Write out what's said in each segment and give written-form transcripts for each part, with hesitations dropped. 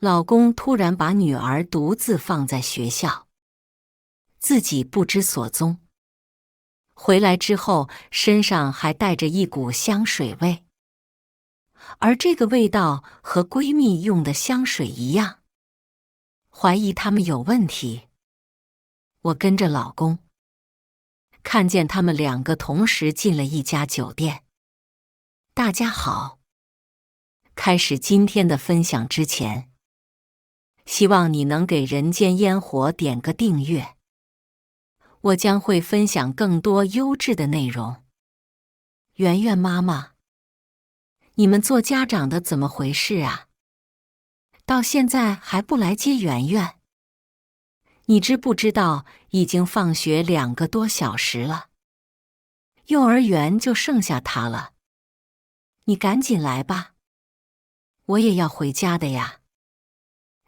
老公突然把女儿独自放在学校，自己不知所踪。回来之后，身上还带着一股香水味，而这个味道和闺蜜用的香水一样，怀疑他们有问题。我跟着老公，看见他们两个同时进了一家酒店。大家好，开始今天的分享之前，希望你能给人间烟火点个订阅，我将会分享更多优质的内容。圆圆妈妈，你们做家长的怎么回事啊？到现在还不来接圆圆？你知不知道已经放学2个多小时了？幼儿园就剩下她了。你赶紧来吧，我也要回家的呀。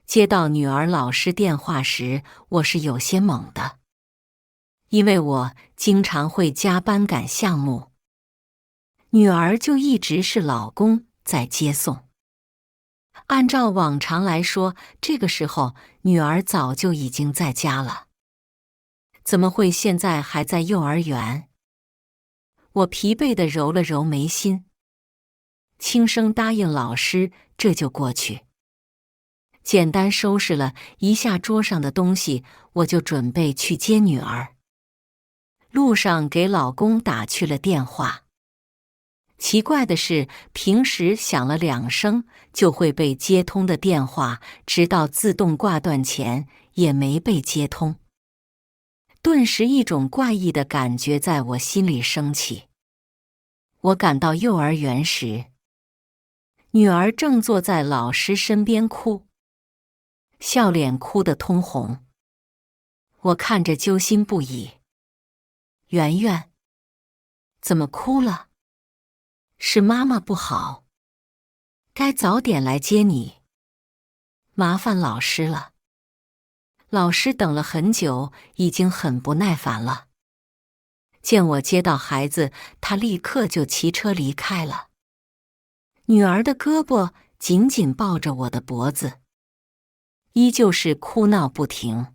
接到女儿老师电话时，我是有些懵的，因为我经常会加班赶项目，女儿就一直是老公在接送。按照往常来说，这个时候女儿早就已经在家了，怎么会现在还在幼儿园？我疲惫地揉了揉眉心，轻声答应老师，这就过去。简单收拾了一下桌上的东西，我就准备去接女儿。路上给老公打去了电话。奇怪的是，平时响了2声就会被接通的电话，直到自动挂断前也没被接通。顿时一种怪异的感觉在我心里升起。我赶到幼儿园时，女儿正坐在老师身边哭，笑脸哭得通红。我看着揪心不已。圆圆，怎么哭了？是妈妈不好，该早点来接你。麻烦老师了。老师等了很久，已经很不耐烦了。见我接到孩子，他立刻就骑车离开了。女儿的胳膊紧紧抱着我的脖子，依旧是哭闹不停。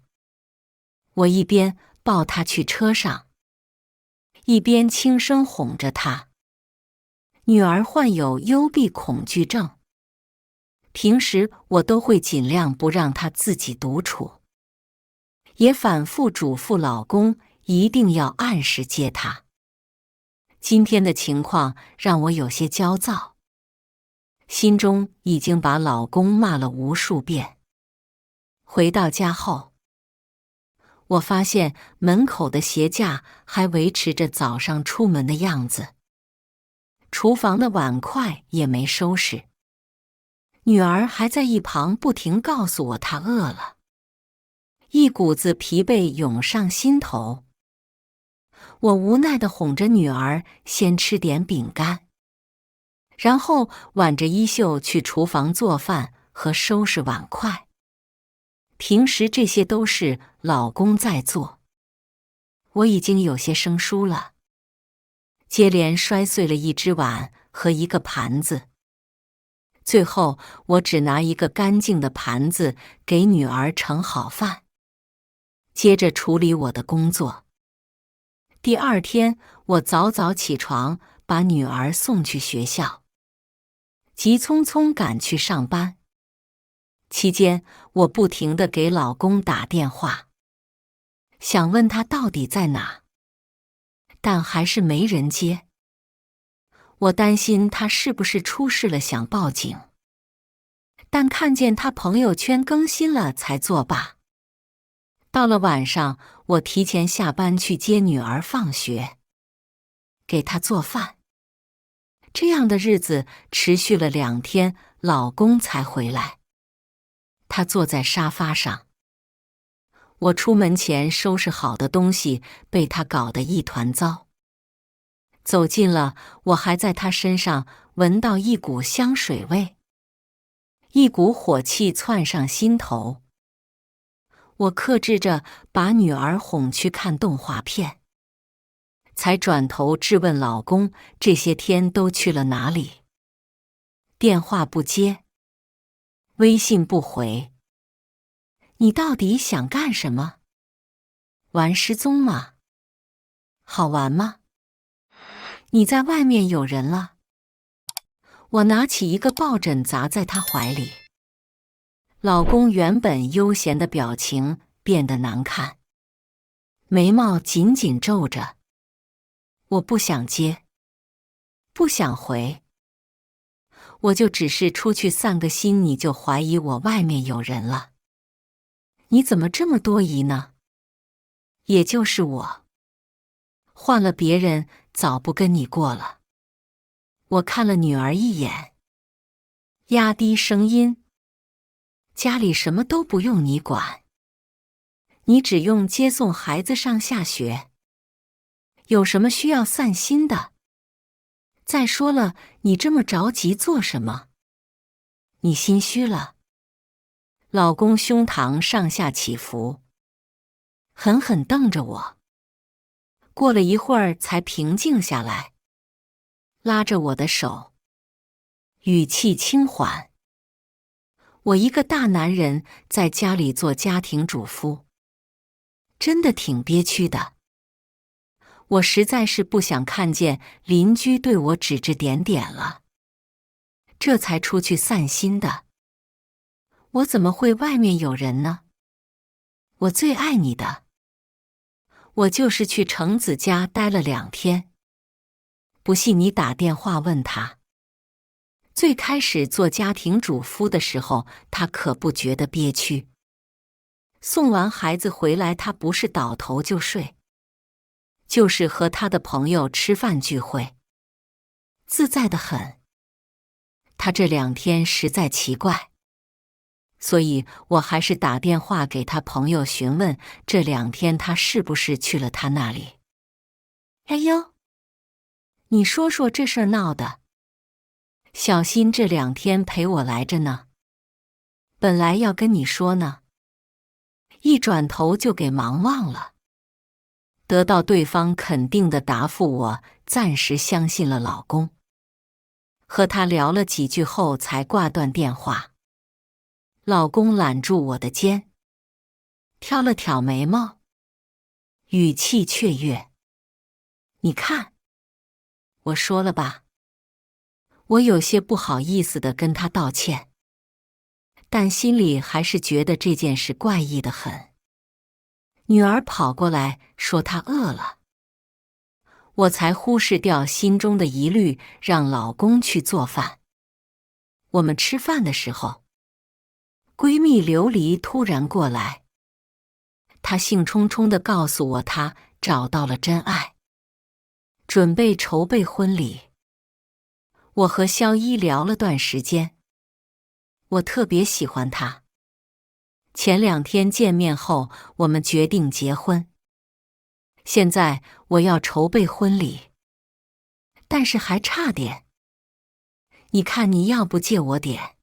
我一边抱她去车上，一边轻声哄着她。女儿患有幽闭恐惧症，平时我都会尽量不让她自己独处，也反复嘱咐老公一定要按时接她。今天的情况让我有些焦躁，心中已经把老公骂了无数遍。回到家后，我发现门口的鞋架还维持着早上出门的样子，厨房的碗筷也没收拾。女儿还在一旁不停告诉我她饿了，一股子疲惫涌上心头。我无奈地哄着女儿先吃点饼干，然后挽着衣袖去厨房做饭和收拾碗筷。平时这些都是老公在做，我已经有些生疏了，接连摔碎了1只碗和1个盘子。最后我只拿一个干净的盘子给女儿盛好饭，接着处理我的工作。第2天，我早早起床，把女儿送去学校，急匆匆赶去上班。期间，我不停地给老公打电话，想问他到底在哪，但还是没人接。我担心他是不是出事了，想报警，但看见他朋友圈更新了才作罢。到了晚上，我提前下班去接女儿放学，给她做饭。这样的日子持续了2天，老公才回来。他坐在沙发上，我出门前收拾好的东西被他搞得一团糟。走近了，我还在他身上闻到一股香水味，一股火气窜上心头。我克制着把女儿哄去看动画片，才转头质问老公这些天都去了哪里。电话不接，微信不回。你到底想干什么？玩失踪吗？好玩吗？你在外面有人了？我拿起一个抱枕砸在他怀里。老公原本悠闲的表情变得难看，眉毛紧紧皱着。我不想接，不想回。我就只是出去散个心，你就怀疑我外面有人了？你怎么这么多疑呢？也就是我，换了别人早不跟你过了。我看了女儿一眼，压低声音：家里什么都不用你管，你只用接送孩子上下学，有什么需要散心的？再说了，你这么着急做什么？你心虚了？老公胸膛上下起伏，狠狠瞪着我。过了一会儿才平静下来，拉着我的手，语气轻缓：我一个大男人在家里做家庭主妇，真的挺憋屈的。我实在是不想看见邻居对我指指点点了，这才出去散心的。我怎么会外面有人呢？我最爱你的。我就是去程子家待了2天。不信你打电话问他。最开始做家庭主妇的时候，他可不觉得憋屈。送完孩子回来，他不是倒头就睡，就是和他的朋友吃饭聚会，自在得很。他这2天实在奇怪，所以我还是打电话给他朋友询问这2天他是不是去了他那里。哎呦，你说说这事儿闹的，小新这2天陪我来着呢，本来要跟你说呢，一转头就给忙忘了。得到对方肯定的答复，我暂时相信了老公。和他聊了几句后才挂断电话。老公揽住我的肩，挑了挑眉毛，语气雀跃：你看，我说了吧。我有些不好意思地跟他道歉，但心里还是觉得这件事怪异得很。女儿跑过来说她饿了，我才忽视掉心中的疑虑，让老公去做饭。我们吃饭的时候，闺蜜琉璃突然过来，她兴冲冲地告诉我她找到了真爱，准备筹备婚礼。我和肖一聊了段时间，我特别喜欢他。前2天见面后，我们决定结婚。现在我要筹备婚礼，但是还差点。你看你要不借我点？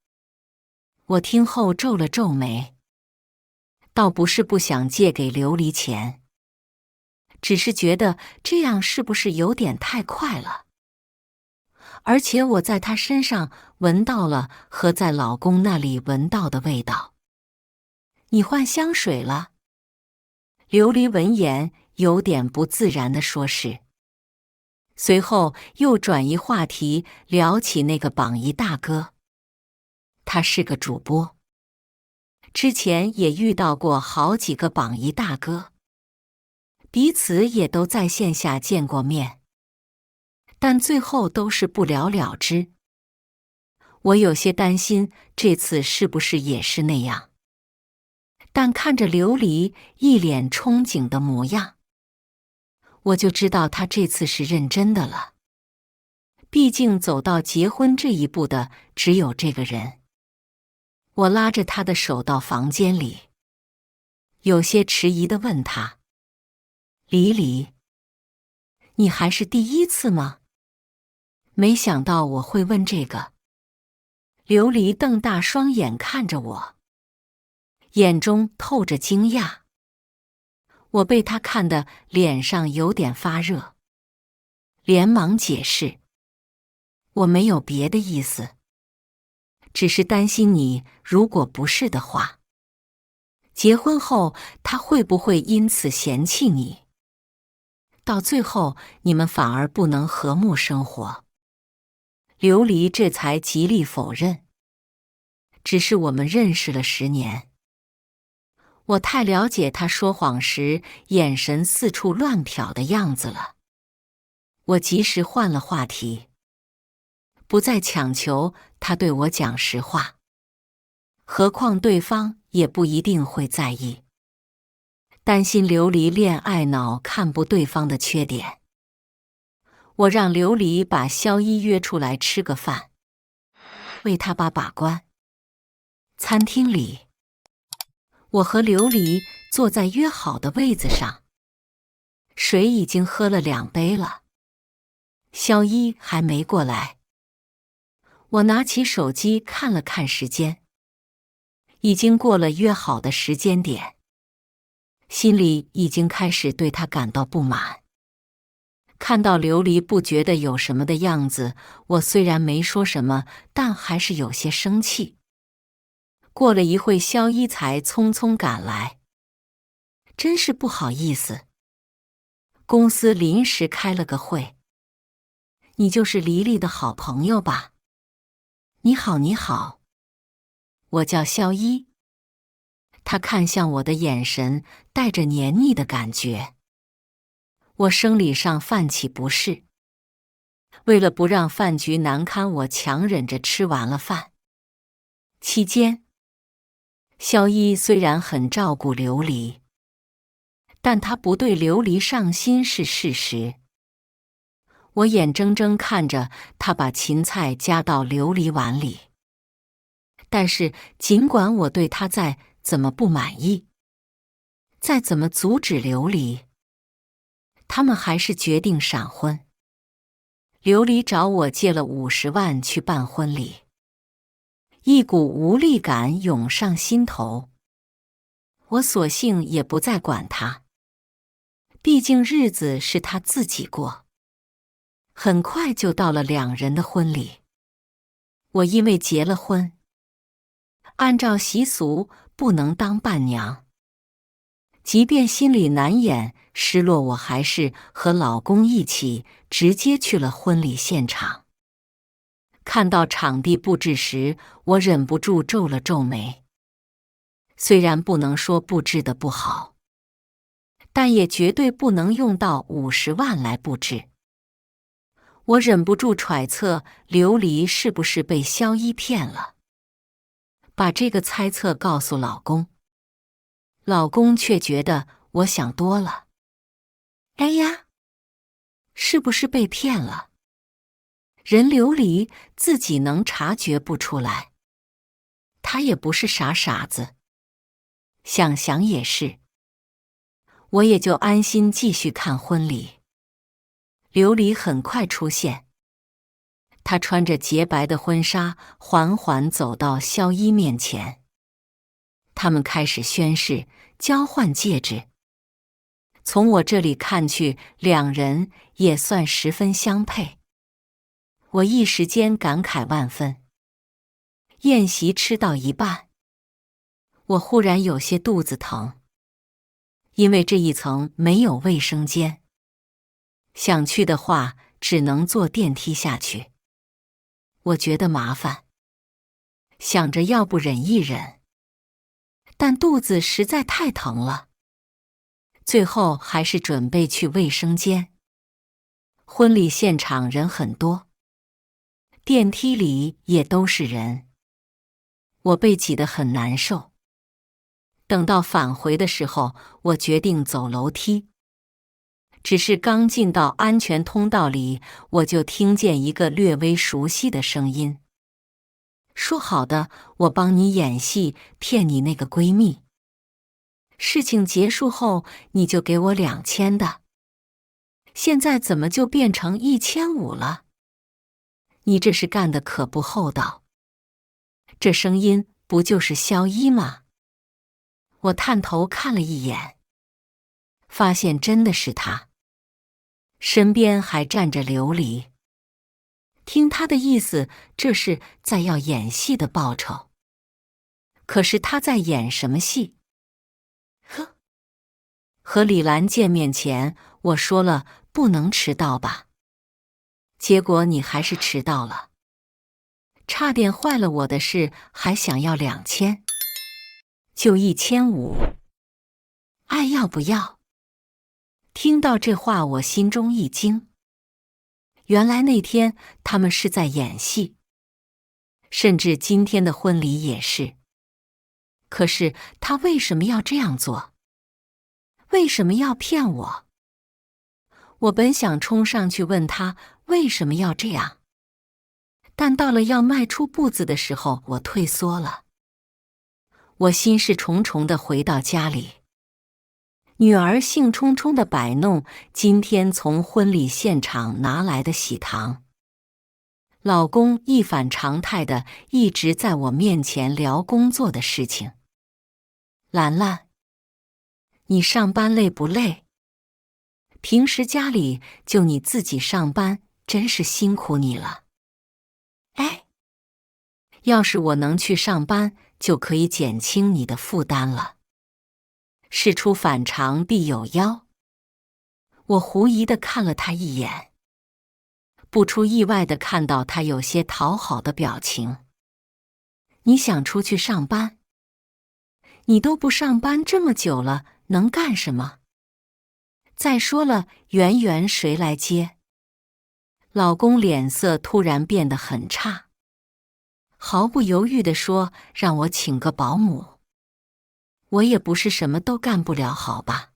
我听后皱了皱眉，倒不是不想借给琉璃钱，只是觉得这样是不是有点太快了？而且我在他身上闻到了和在老公那里闻到的味道。你换香水了？琉璃闻言有点不自然地说是，随后又转移话题，聊起那个榜一大哥。他是个主播，之前也遇到过好几个榜一大哥，彼此也都在线下见过面，但最后都是不了了之。我有些担心这次是不是也是那样，但看着琉璃一脸憧憬的模样，我就知道他这次是认真的了。毕竟走到结婚这一步的只有这个人。我拉着他的手到房间里，有些迟疑地问他：黎黎，你还是第一次吗？没想到我会问这个。琉璃瞪大双眼看着我，眼中透着惊讶。我被他看得脸上有点发热，连忙解释：我没有别的意思，只是担心你如果不是的话，结婚后他会不会因此嫌弃你？到最后你们反而不能和睦生活。琉璃这才极力否认，只是我们认识了10年。我太了解他说谎时眼神四处乱瞟的样子了。我及时换了话题，不再强求他对我讲实话，何况对方也不一定会在意。担心琉璃恋爱脑看不对方的缺点，我让琉璃把萧一约出来吃个饭，为他把关。餐厅里，我和琉璃坐在约好的位子上，水已经喝了2杯了，萧一还没过来。我拿起手机看了看时间，已经过了约好的时间点，心里已经开始对他感到不满。看到琉璃不觉得有什么的样子，我虽然没说什么，但还是有些生气。过了一会，萧一才匆匆赶来，真是不好意思，公司临时开了个会。你就是黎黎的好朋友吧？你好，你好，我叫萧一。他看向我的眼神带着黏腻的感觉，我生理上泛起不适。为了不让饭局难堪，我强忍着吃完了饭。期间，萧一虽然很照顾琉璃，但他不对琉璃上心是事实。我眼睁睁看着他把芹菜夹到琉璃碗里，但是尽管我对他再怎么不满意，再怎么阻止琉璃，他们还是决定闪婚。琉璃找我借了50万去办婚礼，一股无力感涌上心头。我索性也不再管他，毕竟日子是他自己过。很快就到了2人的婚礼。我因为结了婚，按照习俗不能当伴娘。即便心里难掩失落，我还是和老公一起直接去了婚礼现场。看到场地布置时，我忍不住皱了皱眉。虽然不能说布置得不好，但也绝对不能用到50万来布置。我忍不住揣测琉璃是不是被萧一骗了，把这个猜测告诉老公。老公却觉得我想多了。哎呀，是不是被骗了？人琉璃自己能察觉不出来，他也不是傻傻子。想想也是，我也就安心继续看婚礼。琉璃很快出现，她穿着洁白的婚纱，缓缓走到萧一面前。他们开始宣誓，交换戒指。从我这里看去，2人也算十分相配。我一时间感慨万分。宴席吃到一半，我忽然有些肚子疼，因为这一层没有卫生间。想去的话，只能坐电梯下去。我觉得麻烦，想着要不忍一忍，但肚子实在太疼了，最后还是准备去卫生间。婚礼现场人很多，电梯里也都是人，我被挤得很难受。等到返回的时候，我决定走楼梯。只是刚进到安全通道里，我就听见一个略微熟悉的声音。说好的，我帮你演戏，骗你那个闺蜜。事情结束后，你就给我2000的。现在怎么就变成1500了？你这是干得可不厚道。这声音不就是萧一吗？我探头看了一眼，发现真的是他。身边还站着琉璃，听他的意思，这是在要演戏的报酬。可是他在演什么戏？和李兰见面前，我说了不能迟到吧，结果你还是迟到了，差点坏了我的事，还想要2000，就1500，爱要不要？听到这话，我心中一惊，原来那天他们是在演戏，甚至今天的婚礼也是。可是他为什么要这样做？为什么要骗我？我本想冲上去问他为什么要这样，但到了要迈出步子的时候，我退缩了。我心事重重地回到家里，女儿兴冲冲地摆弄今天从婚礼现场拿来的喜糖，老公一反常态地一直在我面前聊工作的事情。兰兰，你上班累不累？平时家里就你自己上班，真是辛苦你了。哎，要是我能去上班，就可以减轻你的负担了。事出反常必有妖。我狐疑地看了他一眼，不出意外地看到他有些讨好的表情。你想出去上班？你都不上班这么久了，能干什么？再说了，圆圆谁来接？老公脸色突然变得很差，毫不犹豫地说让我请个保姆。我也不是什么都干不了，好吧？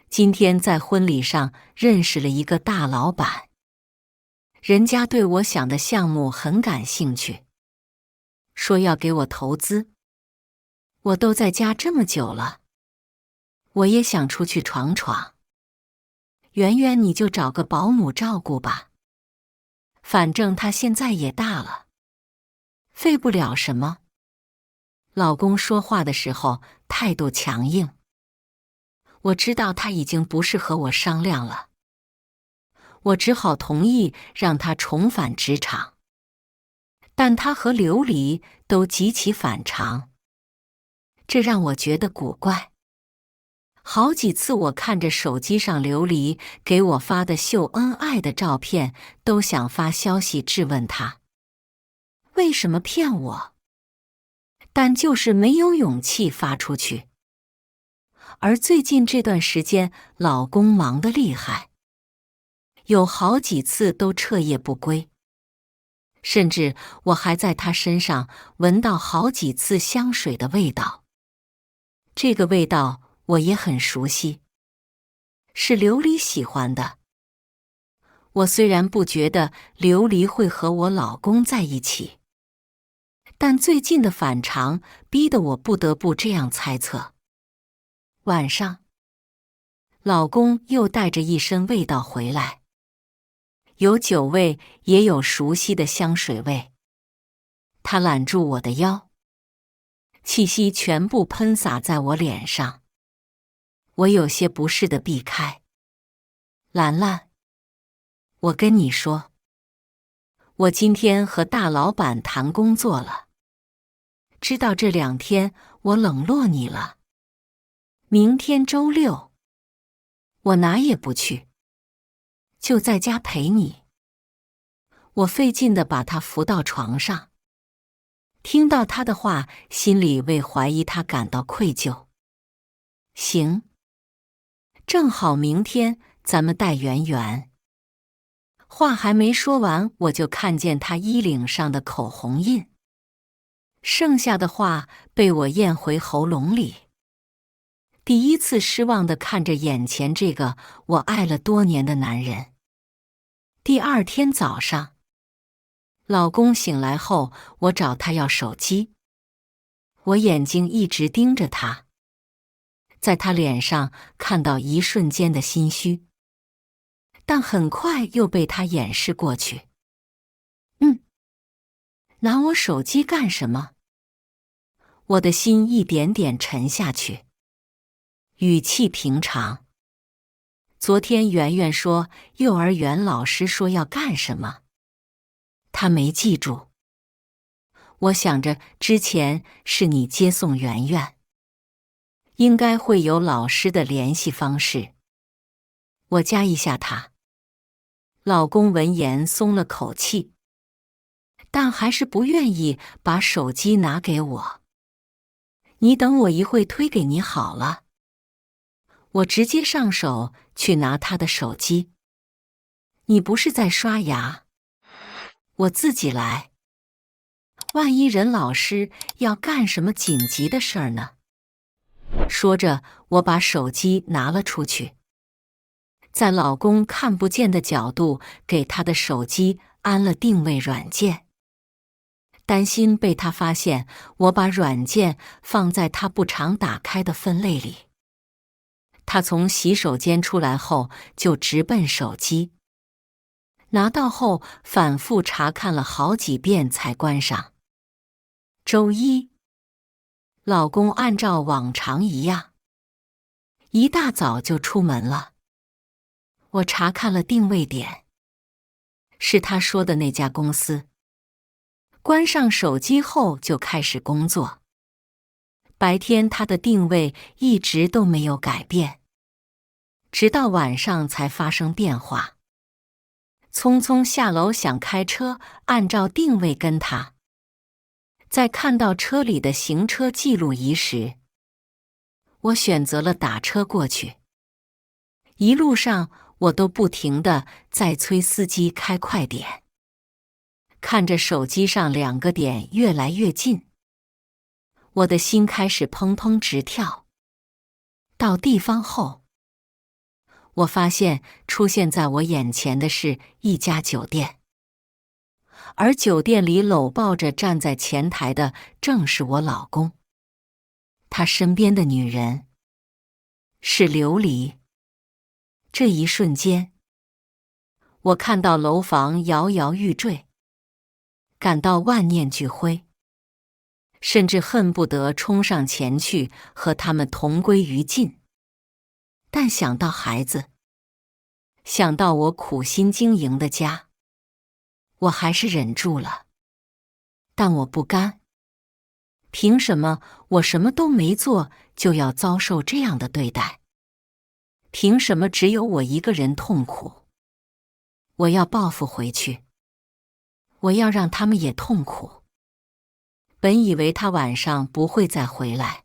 今天在婚礼上认识了一个大老板，人家对我想的项目很感兴趣，说要给我投资。我都在家这么久了，我也想出去闯闯。圆圆，你就找个保姆照顾吧，反正她现在也大了，费不了什么。老公说话的时候态度强硬，我知道他已经不是和我商量了，我只好同意让他重返职场。但他和琉璃都极其反常，这让我觉得古怪。好几次我看着手机上琉璃给我发的秀恩爱的照片，都想发消息质问他为什么骗我，但就是没有勇气发出去。而最近这段时间，老公忙得厉害，有好几次都彻夜不归，甚至我还在他身上闻到好几次香水的味道。这个味道我也很熟悉，是琉璃喜欢的。我虽然不觉得琉璃会和我老公在一起，但最近的反常逼得我不得不这样猜测。晚上，老公又带着一身味道回来，有酒味，也有熟悉的香水味。他揽住我的腰，气息全部喷洒在我脸上。我有些不适地避开。兰兰，我跟你说，我今天和大老板谈工作了，知道这2天我冷落你了。明天周6，我哪也不去，就在家陪你。我费劲地把他扶到床上，听到他的话，心里为怀疑他感到愧疚。行，正好明天咱们带圆圆。话还没说完，我就看见他衣领上的口红印，剩下的话被我咽回喉咙里。第一次失望地看着眼前这个我爱了多年的男人。第2天早上，老公醒来后，我找他要手机，我眼睛一直盯着他，在他脸上看到一瞬间的心虚，但很快又被他掩饰过去。拿我手机干什么？我的心一点点沉下去，语气平常。昨天圆圆说幼儿园老师说要干什么，他没记住。我想着之前是你接送圆圆，应该会有老师的联系方式。我加一下他。老公闻言松了口气，但还是不愿意把手机拿给我。你等我一会推给你好了。我直接上手去拿他的手机。你不是在刷牙？我自己来。万一任老师要干什么紧急的事儿呢？说着，我把手机拿了出去，在老公看不见的角度给他的手机安了定位软件。担心被他发现，我把软件放在他不常打开的分类里。他从洗手间出来后，就直奔手机。拿到后，反复查看了好几遍才关上。周一，老公按照往常一样，一大早就出门了。我查看了定位点，是他说的那家公司。关上手机后就开始工作。白天他的定位一直都没有改变，直到晚上才发生变化。匆匆下楼想开车，按照定位跟他。在看到车里的行车记录仪时，我选择了打车过去。一路上我都不停地在催司机开快点。看着手机上2个点越来越近，我的心开始砰砰直跳。到地方后，我发现出现在我眼前的是一家酒店，而酒店里搂抱着站在前台的正是我老公。他身边的女人是琉璃。这一瞬间，我看到楼房摇摇欲坠，感到万念俱灰，甚至恨不得冲上前去和他们同归于尽。但想到孩子，想到我苦心经营的家，我还是忍住了。但我不甘。凭什么我什么都没做就要遭受这样的对待？凭什么只有我一个人痛苦？我要报复回去。我要让他们也痛苦。本以为他晚上不会再回来，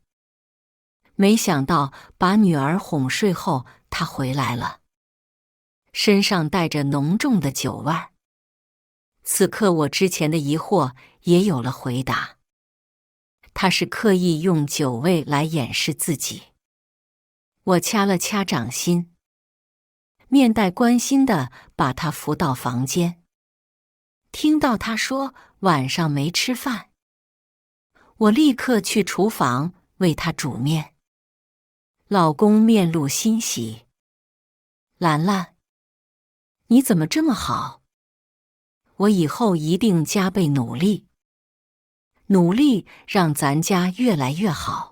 没想到把女儿哄睡后，他回来了，身上带着浓重的酒味儿。此刻我之前的疑惑也有了回答。他是刻意用酒味来掩饰自己。我掐了掐掌心，面带关心地把他扶到房间。听到他说晚上没吃饭，我立刻去厨房为他煮面。老公面露欣喜：“兰兰，你怎么这么好？我以后一定加倍努力，努力让咱家越来越好。”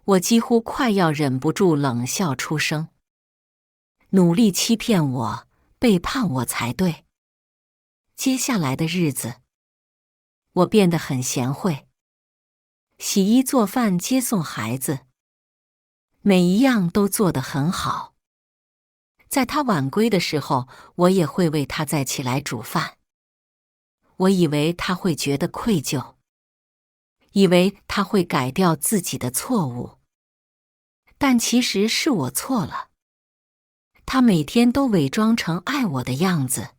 我几乎快要忍不住冷笑出声。努力欺骗我，背叛我才对。接下来的日子，我变得很贤惠，洗衣做饭接送孩子，每一样都做得很好。在他晚归的时候，我也会为他再起来煮饭。我以为他会觉得愧疚，以为他会改掉自己的错误，但其实是我错了。他每天都伪装成爱我的样子，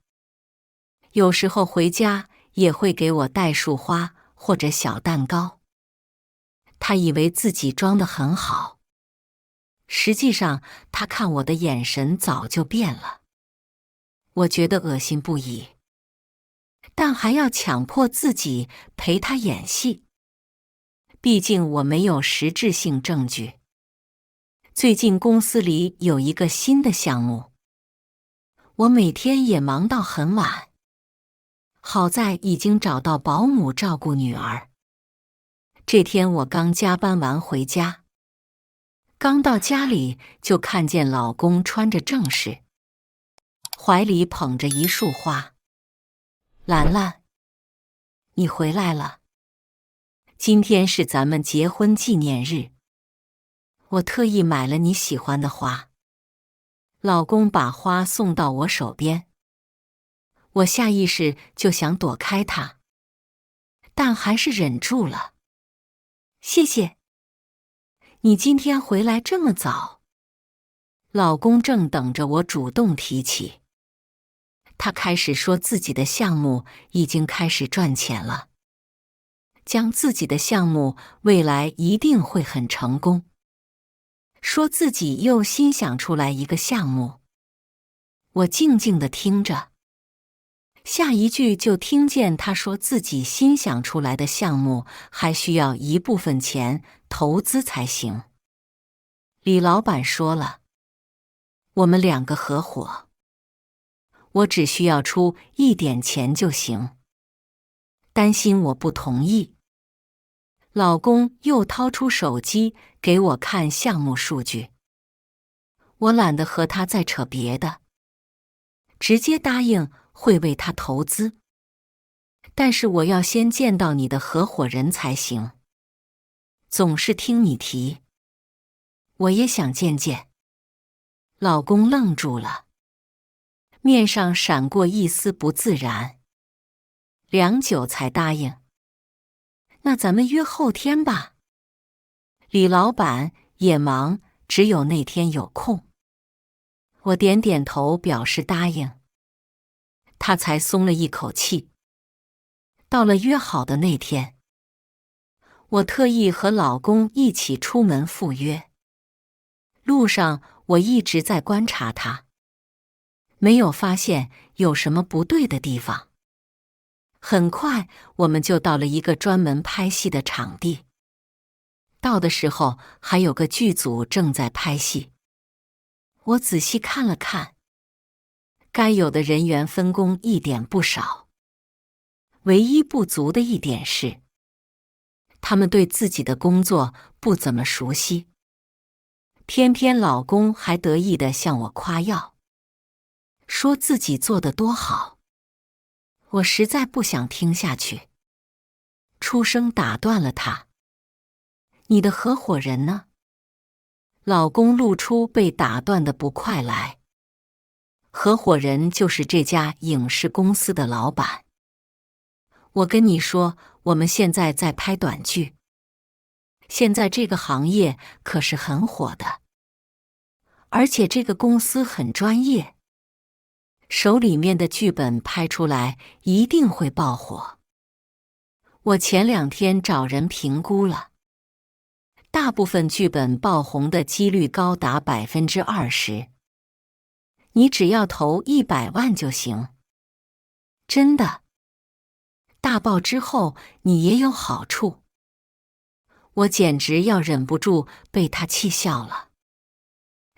有时候回家也会给我带束花或者小蛋糕。他以为自己装得很好，实际上他看我的眼神早就变了。我觉得恶心不已，但还要强迫自己陪他演戏。毕竟我没有实质性证据。最近公司里有一个新的项目，我每天也忙到很晚。好在已经找到保姆照顾女儿。这天我刚加班完回家，刚到家里就看见老公穿着正式，怀里捧着一束花。兰兰，你回来了。今天是咱们结婚纪念日，我特意买了你喜欢的花。老公把花送到我手边，我下意识就想躲开他，但还是忍住了。谢谢。你今天回来这么早？老公正等着我主动提起。他开始说自己的项目已经开始赚钱了，将自己的项目未来一定会很成功。说自己又新想出来一个项目，我静静地听着。下一句就听见他说自己新想出来的项目还需要一部分钱投资才行。李老板说了，我们两个合伙，我只需要出一点钱就行。担心我不同意，老公又掏出手机给我看项目数据。我懒得和他再扯别的，直接答应会为他投资。但是我要先见到你的合伙人才行，总是听你提，我也想见见。老公愣住了，面上闪过一丝不自然，良久才答应。那咱们约后天吧。李老板也忙，只有那天有空。我点点头表示答应，他才松了一口气。到了约好的那天，我特意和老公一起出门赴约。路上我一直在观察他，没有发现有什么不对的地方。很快我们就到了一个专门拍戏的场地。到的时候还有个剧组正在拍戏。我仔细看了看，该有的人员分工一点不少。唯一不足的一点是，他们对自己的工作不怎么熟悉。偏偏老公还得意地向我夸耀，说自己做得多好。我实在不想听下去，出声打断了他。你的合伙人呢？老公露出被打断的不快来。合伙人就是这家影视公司的老板。我跟你说，我们现在在拍短剧，现在这个行业可是很火的，而且这个公司很专业，手里面的剧本拍出来一定会爆火。我前2天找人评估了，大部分剧本爆红的几率高达20%，你只要投100万就行。真的，大爆之后你也有好处。我简直要忍不住被他气笑了，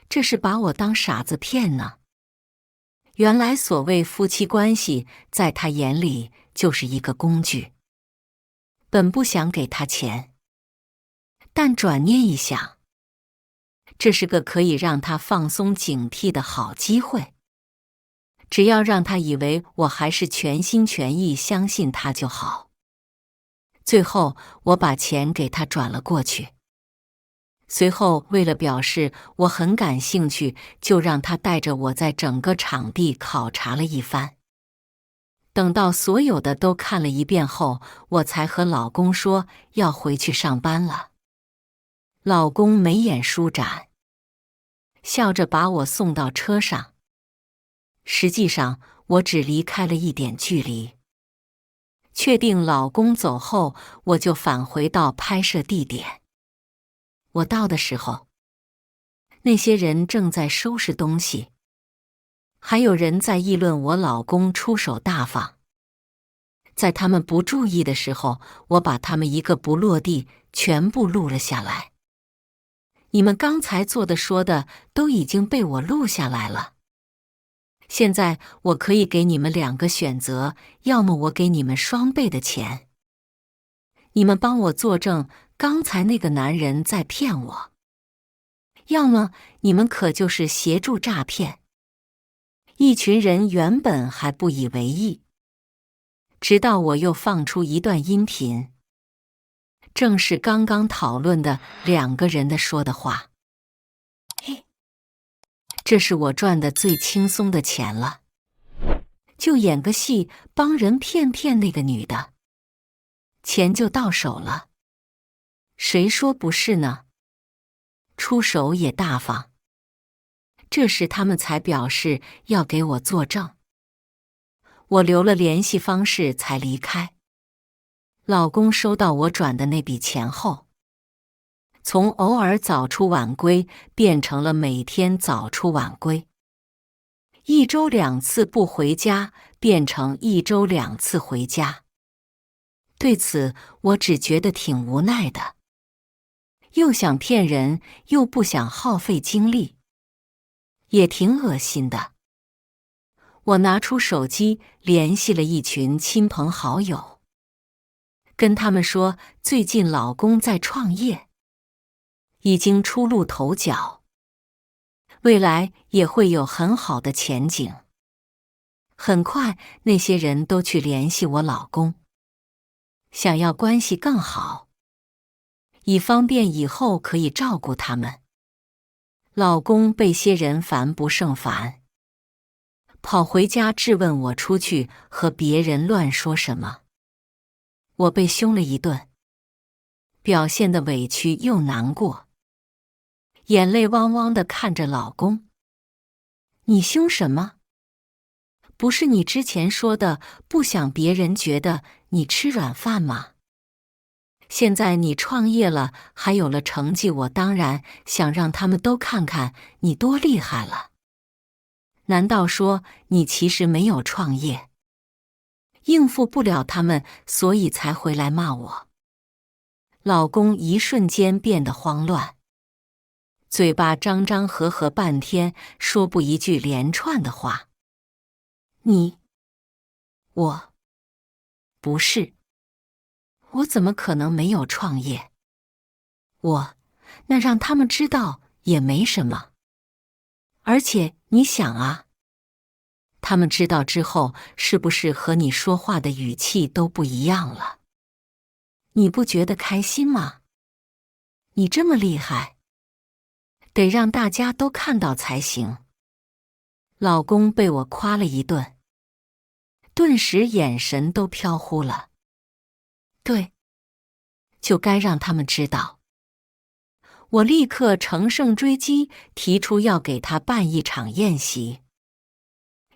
这是把我当傻子骗呢。原来所谓夫妻关系在他眼里就是一个工具。本不想给他钱，但转念一想，这是个可以让他放松警惕的好机会。只要让他以为我还是全心全意相信他就好。最后我把钱给他转了过去。随后为了表示我很感兴趣，就让他带着我在整个场地考察了一番。等到所有的都看了一遍后，我才和老公说要回去上班了。老公眉眼舒展，笑着把我送到车上。实际上我只离开了一点距离。确定老公走后，我就返回到拍摄地点。我到的时候，那些人正在收拾东西，还有人在议论我老公出手大方。在他们不注意的时候，我把他们一个不落地全部录了下来。你们刚才做的说的都已经被我录下来了。现在我可以给你们2个选择，要么我给你们双倍的钱，你们帮我作证刚才那个男人在骗我，要么你们可就是协助诈骗。一群人原本还不以为意，直到我又放出一段音频，正是刚刚讨论的2个人的说的话。嘿，这是我赚的最轻松的钱了，就演个戏，帮人骗那个女的，钱就到手了。谁说不是呢？出手也大方。这时他们才表示要给我作证，我留了联系方式才离开。老公收到我转的那笔钱后，从偶尔早出晚归变成了每天早出晚归，1周2次不回家变成1周2次回家。对此我只觉得挺无奈的，又想骗人，又不想耗费精力，也挺恶心的。我拿出手机联系了一群亲朋好友，跟他们说最近老公在创业，已经初露头角，未来也会有很好的前景。很快那些人都去联系我老公，想要关系更好，以方便以后可以照顾他们。老公被些人烦不胜烦，跑回家质问我出去和别人乱说什么。我被凶了一顿，表现得委屈又难过，眼泪汪汪地看着老公。你凶什么？不是你之前说的不想别人觉得你吃软饭吗？现在你创业了，还有了成绩，我当然想让他们都看看你多厉害了。难道说你其实没有创业，应付不了他们，所以才回来骂我？老公一瞬间变得慌乱，嘴巴张张合合半天，说不一句连串的话。我不是，我怎么可能没有创业？那让他们知道也没什么。而且你想啊，他们知道之后，是不是和你说话的语气都不一样了？你不觉得开心吗？你这么厉害，得让大家都看到才行。老公被我夸了一顿，顿时眼神都飘忽了。对，就该让他们知道。我立刻乘胜追击，提出要给他办一场宴席，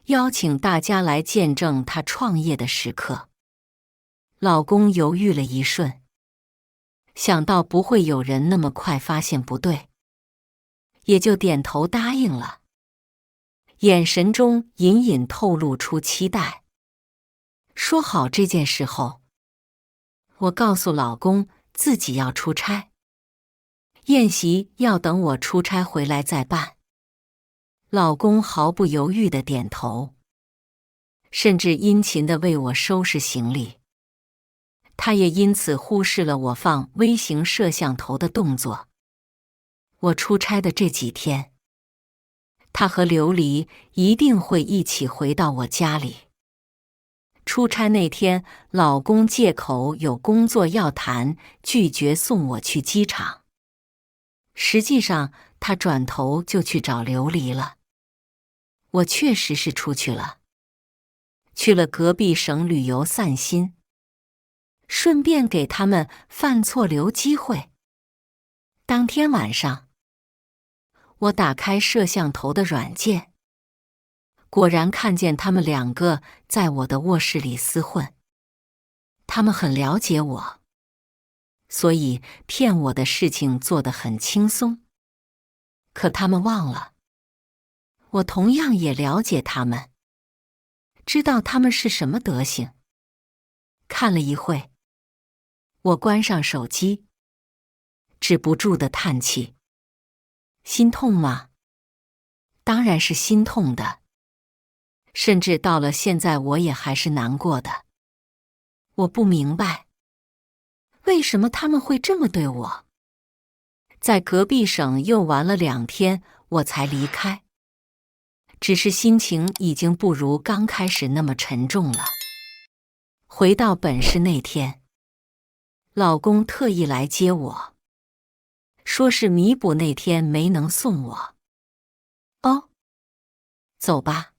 邀请大家来见证他创业的时刻。老公犹豫了一瞬，想到不会有人那么快发现不对，也就点头答应了，眼神中隐隐透露出期待。说好这件事后，我告诉老公自己要出差，宴席要等我出差回来再办。老公毫不犹豫地点头，甚至殷勤地为我收拾行李。他也因此忽视了我放微型摄像头的动作。我出差的这几天，他和琉璃一定会一起回到我家里。出差那天，老公借口有工作要谈，拒绝送我去机场。实际上，他转头就去找琉璃了。我确实是出去了，去了隔壁省旅游散心，顺便给他们犯错留机会。当天晚上，我打开摄像头的软件，果然看见他们2个在我的卧室里厮混。他们很了解我，所以骗我的事情做得很轻松。可他们忘了，我同样也了解他们，知道他们是什么德行。看了一会，我关上手机，止不住地叹气。心痛吗？当然是心痛的，甚至到了现在我也还是难过的。我不明白，为什么他们会这么对我？在隔壁省又玩了2天，我才离开。只是心情已经不如刚开始那么沉重了。回到本市那天，老公特意来接我，说是弥补那天没能送我。哦，走吧。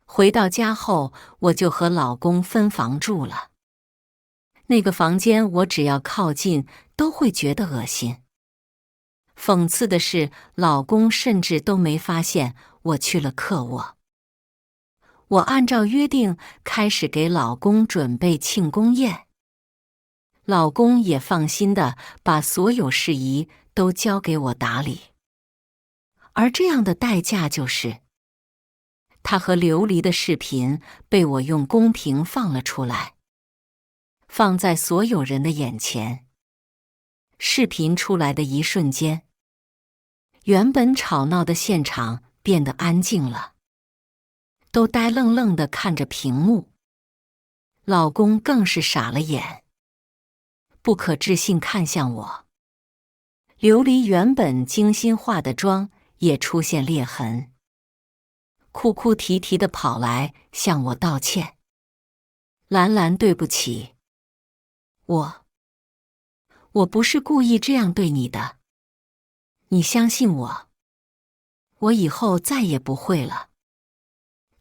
回到家后，我就和老公分房住了。那个房间我只要靠近都会觉得恶心。讽刺的是，老公甚至都没发现我去了客卧。我按照约定开始给老公准备庆功宴，老公也放心地把所有事宜都交给我打理。而这样的代价就是，他和琉璃的视频被我用公屏放了出来，放在所有人的眼前。视频出来的一瞬间，原本吵闹的现场变得安静了，都呆愣愣地看着屏幕。老公更是傻了眼，不可置信看向我。琉璃原本精心化的妆也出现裂痕，哭哭啼啼地跑来向我道歉。兰兰，对不起，我不是故意这样对你的，你相信我，我以后再也不会了。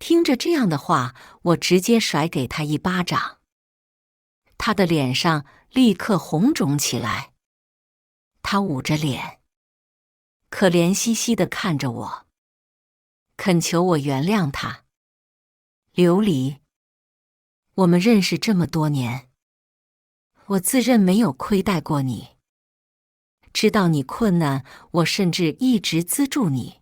听着这样的话，我直接甩给他一巴掌，他的脸上立刻红肿起来，他捂着脸，可怜兮兮地看着我，恳求我原谅他。琉璃，我们认识这么多年，我自认没有亏待过你，知道你困难，我甚至一直资助你。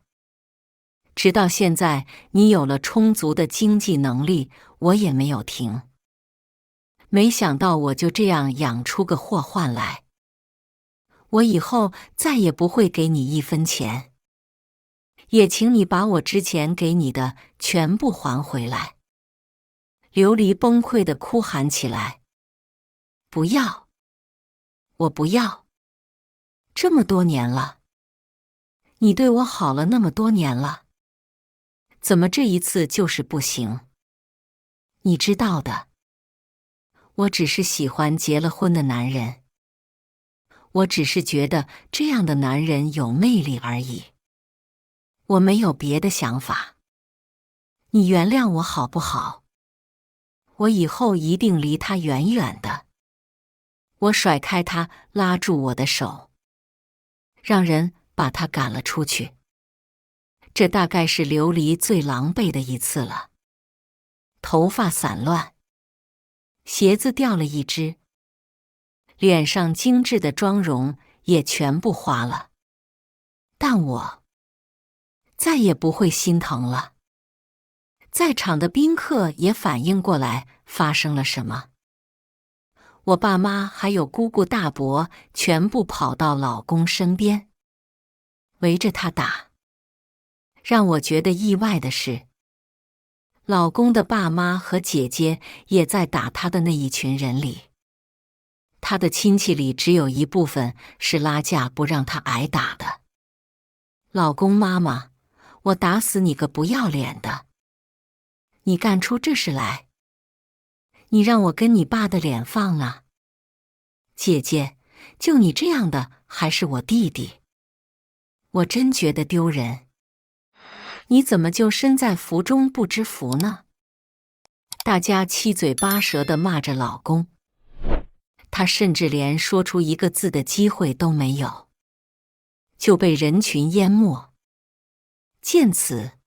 直到现在，你有了充足的经济能力，我也没有停。没想到我就这样养出个祸患来，我以后再也不会给你一分钱，也请你把我之前给你的全部还回来。琉璃崩溃地哭喊起来：不要，我不要！这么多年了，你对我好了那么多年了，怎么这一次就是不行？你知道的，我只是喜欢结了婚的男人，我只是觉得这样的男人有魅力而已，我没有别的想法。你原谅我好不好？我以后一定离他远远的。我甩开他，拉住我的手，让人把他赶了出去。这大概是琉璃最狼狈的一次了，头发散乱，鞋子掉了一只，脸上精致的妆容也全部花了。但我再也不会心疼了。在场的宾客也反应过来发生了什么，我爸妈还有姑姑大伯全部跑到老公身边，围着他打。让我觉得意外的是，老公的爸妈和姐姐也在打他的那一群人里。他的亲戚里只有一部分是拉架不让他挨打的。老公妈妈，我打死你个不要脸的！你干出这事来，你让我跟你爸的脸放了？姐姐，就你这样的还是我弟弟？我真觉得丢人。你怎么就身在福中不知福呢？大家七嘴八舌地骂着老公，他甚至连说出一个字的机会都没有，就被人群淹没。见此，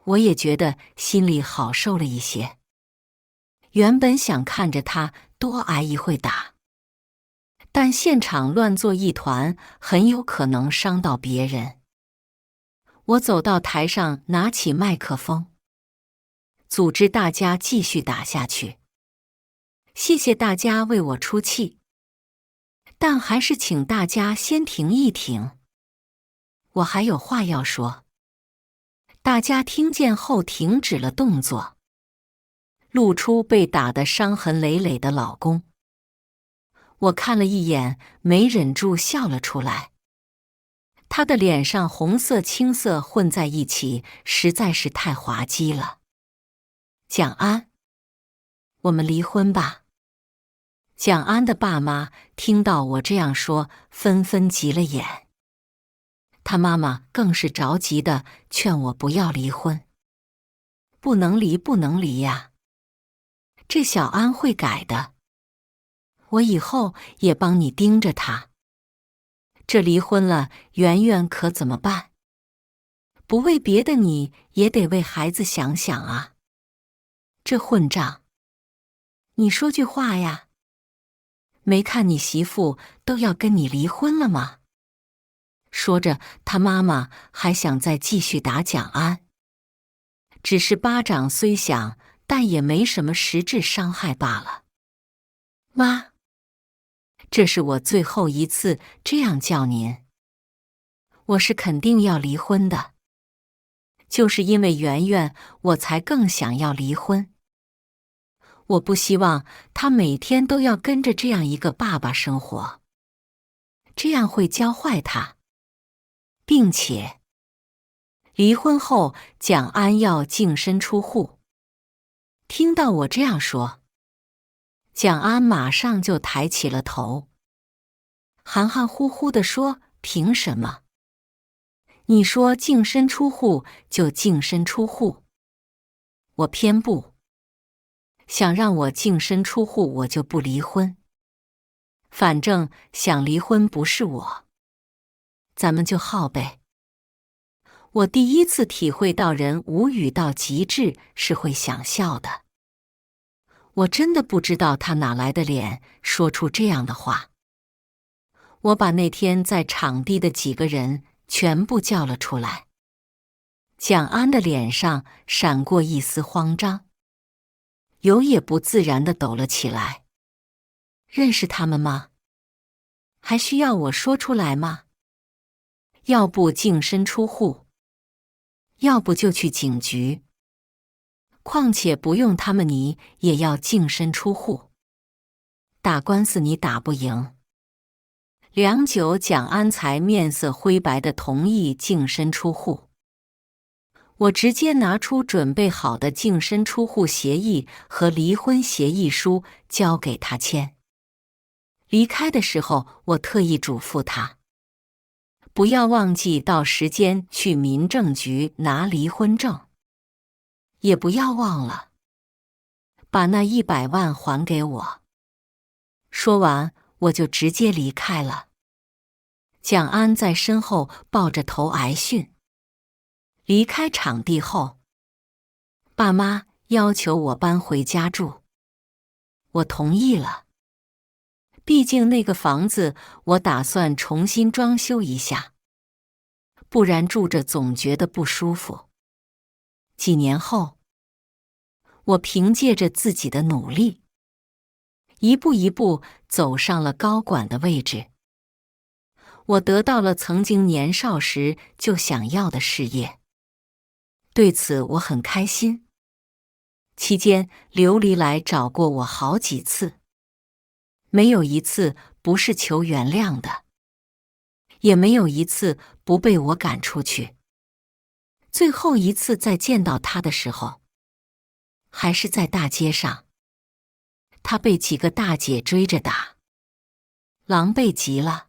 我也觉得心里好受了一些。原本想看着他多挨一会打，但现场乱作一团，很有可能伤到别人。我走到台上，拿起麦克风，组织大家继续打下去。谢谢大家为我出气，但还是请大家先停一停，我还有话要说。大家听见后停止了动作，露出被打得伤痕累累的老公。我看了一眼，没忍住笑了出来。他的脸上红色青色混在一起，实在是太滑稽了。蒋安，我们离婚吧。蒋安的爸妈听到我这样说，纷纷急了眼。他妈妈更是着急地劝我不要离婚。不能离，不能离呀！这小安会改的，我以后也帮你盯着他。这离婚了，圆圆可怎么办？不为别的，你也得为孩子想想啊。这混账！你说句话呀！没看你媳妇都要跟你离婚了吗？说着，他妈妈还想再继续打蒋安。只是巴掌虽响，但也没什么实质伤害罢了。妈，这是我最后一次这样叫您。我是肯定要离婚的，就是因为圆圆，我才更想要离婚。我不希望他每天都要跟着这样一个爸爸生活，这样会教坏他，并且离婚后蒋安要净身出户。听到我这样说，蒋安马上就抬起了头，含含糊糊地说：“凭什么？你说净身出户就净身出户，我偏不。想让我净身出户，我就不离婚。反正想离婚不是我，咱们就好呗。”我第一次体会到人无语到极致是会想笑的。我真的不知道他哪来的脸说出这样的话。我把那天在场地的几个人全部叫了出来。蒋安的脸上闪过一丝慌张，有也不自然地抖了起来。认识他们吗？还需要我说出来吗？要不净身出户，要不就去警局。况且不用他们，你也要净身出户。打官司你打不赢。良久，蒋安才面色灰白地同意净身出户。我直接拿出准备好的净身出户协议和离婚协议书交给他签。离开的时候，我特意嘱咐他，不要忘记到时间去民政局拿离婚证，也不要忘了把那100万还给我。说完，我就直接离开了。蒋安在身后抱着头挨训。离开场地后，爸妈要求我搬回家住，我同意了。毕竟那个房子我打算重新装修一下，不然住着总觉得不舒服。几年后，我凭借着自己的努力，一步一步走上了高管的位置。我得到了曾经年少时就想要的事业，对此我很开心。期间，琉璃来找过我好几次，没有一次不是求原谅的，也没有一次不被我赶出去。最后一次再见到他的时候，还是在大街上，他被几个大姐追着打，狼狈极了。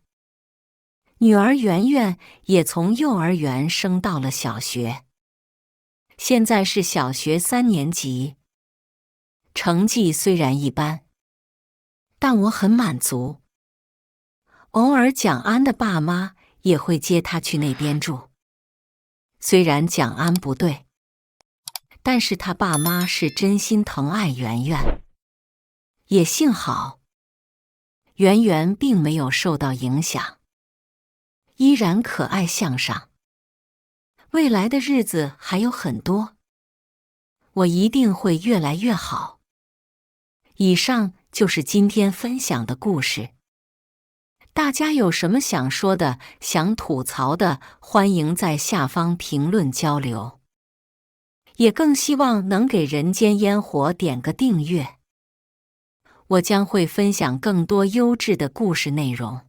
女儿圆圆也从幼儿园升到了小学，现在是小学3年级。成绩虽然一般，但我很满足。偶尔蒋安的爸妈也会接他去那边住。虽然蒋安不对，但是他爸妈是真心疼爱圆圆。也幸好，圆圆并没有受到影响，依然可爱向上。未来的日子还有很多，我一定会越来越好。以上就是今天分享的故事。大家有什么想说的、想吐槽的，欢迎在下方评论交流。也更希望能给人间烟火点个订阅，我将会分享更多优质的故事内容。